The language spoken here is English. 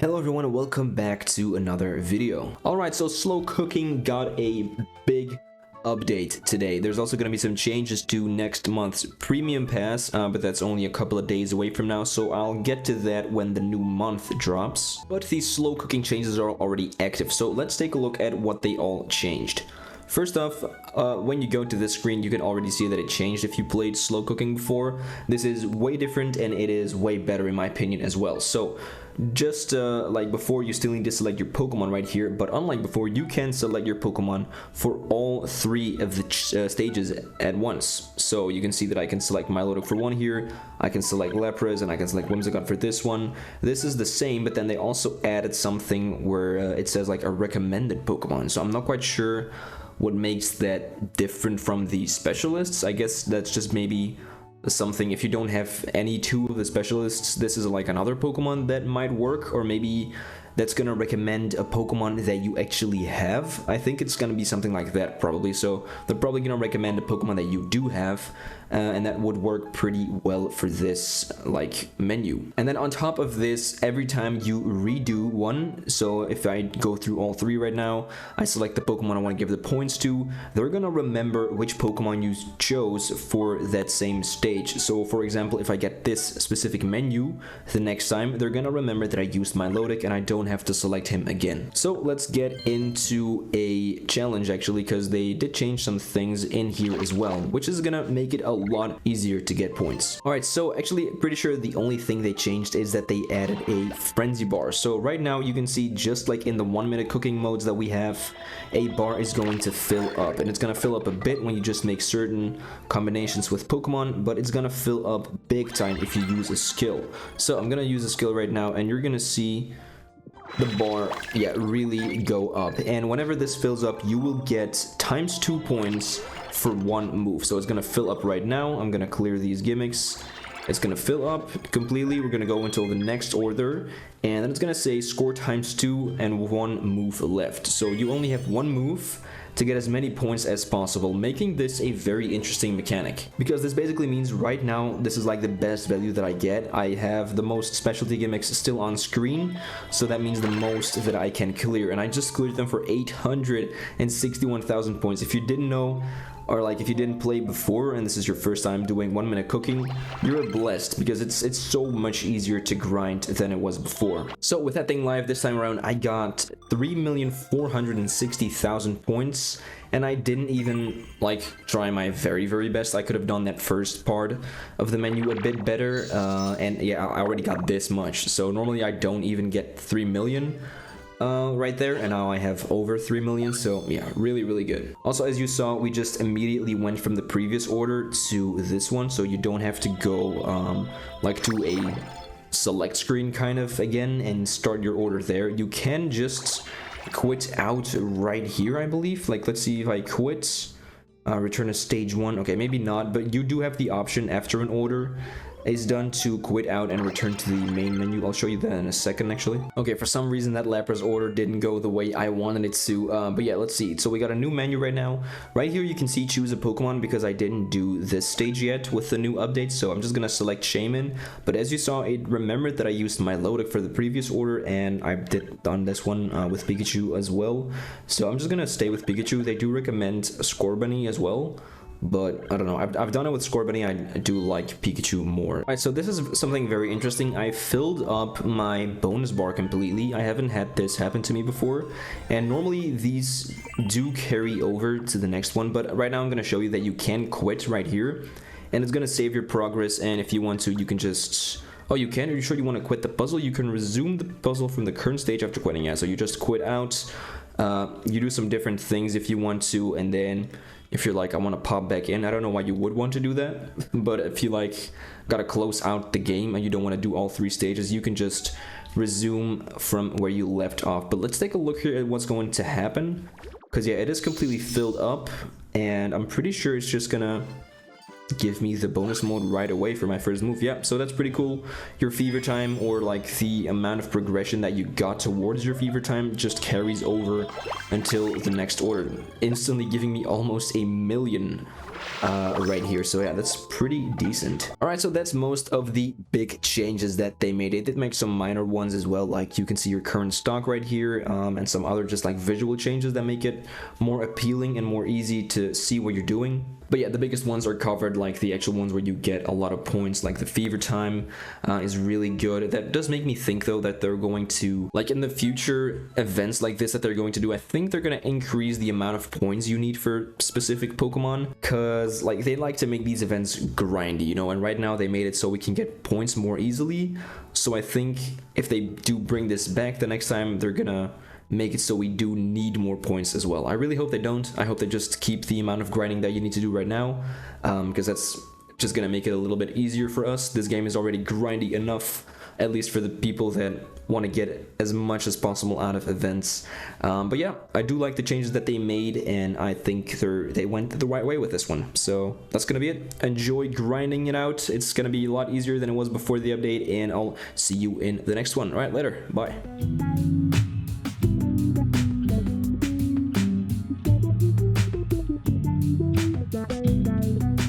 Hello everyone and welcome back to another video. Alright, so Slow Cooking got a big update today. There's also going to be some changes to next month's premium pass, but that's only a couple of days away from now, so I'll get to that when the new month drops. But these Slow Cooking changes are already active, so let's take a look at what they all changed. First off, when you go to this screen, you can already see that it changed if you played Slow Cooking before. This is way different and it is way better in my opinion as well. So just like before, you still need to select your Pokemon right here, but unlike before, you can select your Pokemon for all three of the stages at once. So you can see that I can select Milotic for one here, I can select Lapras, and I can select Whimsicott for this one. This is the same, but then they also added something where it says like a recommended Pokemon. So I'm not quite sure what makes that different from the specialists. I guess that's just maybe something, if you don't have any two of the specialists, this is like another Pokemon that might work, or maybe that's gonna recommend a Pokemon that you actually have. I think it's gonna be something like that probably. So they're probably gonna recommend a Pokemon that you do have, and that would work pretty well for this like menu. And then on top of this, every time you redo one, so if I go through all three right now, I select the Pokemon I want to give the points to, they're gonna remember which Pokemon you chose for that same stage. So for example, if I get this specific menu the next time, they're gonna remember that I used Milotic and I don't have to select him again. So let's get into a challenge actually, because they did change some things in here as well, which is gonna make it a lot easier to get points. Alright, so actually pretty sure the only thing they changed is that they added a frenzy bar. So right now you can see, just like in the 1-minute cooking modes that we have, a bar is going to fill up, and it's going to fill up a bit when you just make certain combinations with Pokemon, but it's going to fill up big time if you use a skill. So I'm going to use a skill right now, and you're going to see the bar really go up, and whenever this fills up, you will get ×2 points for one move. So it's gonna fill up right now. I'm gonna clear these gimmicks. It's gonna fill up completely. We're gonna go until the next order, and then it's gonna say score ×2 and one move left. So you only have one move to get as many points as possible, making this a very interesting mechanic, because this basically means right now this is like the best value that I get. I have the most specialty gimmicks still on screen, so that means the most that I can clear, and I just cleared them for 861,000 points. If you didn't know, or like if you didn't play before and this is your first time doing 1-minute cooking, you're blessed, because it's so much easier to grind than it was before. So with that thing live this time around, I got 3,460,000 points, and I didn't even like try my very best. I could have done that first part of the menu a bit better, and yeah, I already got this much. So normally I don't even get 3 million right there, and now I have over 3 million. So yeah, really good. Also, as you saw, we just immediately went from the previous order to this one, so you don't have to go like to a select screen kind of again and start your order there. You can just quit out right here, I believe. Like, let's see if I quit, return to stage 1. Okay, maybe not, but you do have the option after an order is done to quit out and return to the main menu. I'll show you that in a second actually. Okay, for some reason that Lapras order didn't go the way I wanted it to, but yeah, let's see. So we got a new menu right now. Right here you can see choose a Pokemon, because I didn't do this stage yet with the new update, so I'm just gonna select Shaman. But as you saw, it remembered that I used Milotic for the previous order, and I did on this one with Pikachu as well. So I'm just gonna stay with Pikachu. They do recommend Scorbunny as well, but I don't know, I've done it with Scorbunny. I do like Pikachu more. Alright, so this is something very interesting. I filled up my bonus bar completely. I haven't had this happen to me before, and normally these do carry over to the next one, but right now I'm going to show you that you can quit right here, and it's going to save your progress, and if you want to, you can just... Oh, you can? Are you sure you want to quit the puzzle? You can resume the puzzle from the current stage after quitting. Yeah, so you just quit out. You do some different things if you want to, and then if you're like, I want to pop back in, I don't know why you would want to do that, but if you like gotta close out the game and you don't want to do all three stages, you can just resume from where you left off. But let's take a look here at what's going to happen, because yeah, it is completely filled up, and I'm pretty sure it's just gonna give me the bonus mode right away for my first move. Yeah, so that's pretty cool. Your fever time, or like the amount of progression that you got towards your fever time, just carries over until the next order, instantly giving me almost 1 million right here. So yeah, that's pretty decent. All right, so that's most of the big changes that they made. They did make some minor ones as well, like you can see your current stock right here, and some other just like visual changes that make it more appealing and more easy to see what you're doing. But yeah, the biggest ones are covered, like the actual ones where you get a lot of points, like the fever time is really good. That does make me think though that they're going to, like in the future events like this that they're going to do, I think they're going to increase the amount of points you need for specific Pokemon, because like they like to make these events grindy, you know, and right now they made it so we can get points more easily. So I think if they do bring this back the next time, they're gonna make it so we do need more points as well. I really hope they don't. I hope they just keep the amount of grinding that you need to do right now, because that's just gonna make it a little bit easier for us. This game is already grindy enough, at least for the people that want to get as much as possible out of events. But yeah, I do like the changes that they made, and I think they went the right way with this one. So that's gonna be it. Enjoy grinding it out. It's gonna be a lot easier than it was before the update, and I'll see you in the next one. All right, later. Bye. Bye.